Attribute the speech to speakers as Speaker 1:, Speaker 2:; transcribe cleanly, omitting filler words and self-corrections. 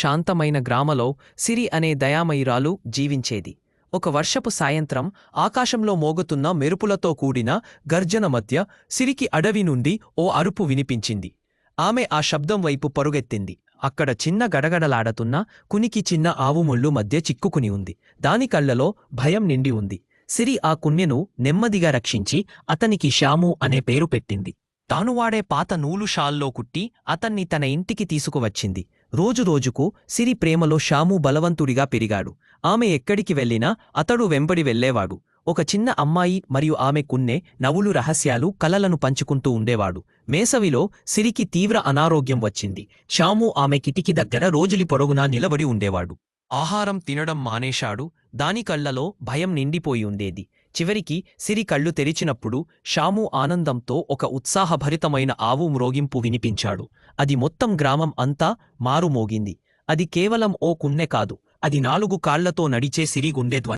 Speaker 1: శాంతమైన గ్రామలో సిరి అనే దయామయురాలు జీవించేది. ఒక వర్షపు సాయంత్రం ఆకాశంలో మోగుతున్న మెరుపులతో కూడిన గర్జన మధ్య సిరికి అడవి నుండి ఓ అరుపు వినిపించింది. ఆమె ఆ శబ్దం వైపు పరుగెత్తింది. అక్కడ చిన్న గడగడలాడతున్న కునికి చిన్న ఆవుముళ్ళు మధ్య చిక్కుకుని ఉంది. దాని కళ్లలో భయం నిండి ఉంది. సిరి ఆ కున్నెను నెమ్మదిగా రక్షించి అతనికి శ్యాము అనే పేరు పెట్టింది. తాను వాడే పాత నూలు షాల్లో కుట్టి అతన్ని తన ఇంటికి తీసుకువచ్చింది. రోజురోజుకు సిరి ప్రేమలో శ్యాము బలవంతుడిగా పెరిగాడు. ఆమె ఎక్కడికి వెళ్ళినా అతడు వెంబడి వెళ్లేవాడు. ఒక చిన్న అమ్మాయి మరియు ఆమె కున్నె నవ్వులు, రహస్యాలు, కలలను పంచుకుంటూ ఉండేవాడు. వేసవిలో సిరికి తీవ్ర అనారోగ్యం వచ్చింది. శ్యాము ఆమె కిటికీ దగ్గర రోజులి పొడవునా నిలబడి ఉండేవాడు. ఆహారం తినడం మానేశాడు. దాని కళ్లలో భయం నిండిపోయి ఉండేది. చివరికి సిరి కళ్ళు తెరిచినప్పుడు శ్యాము ఆనందంతో ఒక ఉత్సాహభరితమైన ఆవు మ్రోగింపు వినిపించాడు. అది మొత్తం గ్రామం అంతా మారుమోగింది. అది కేవలం ఓ కున్నె కాదు, అది 4 కాళ్లతో నడిచే సిరి గుండె ధ్వని.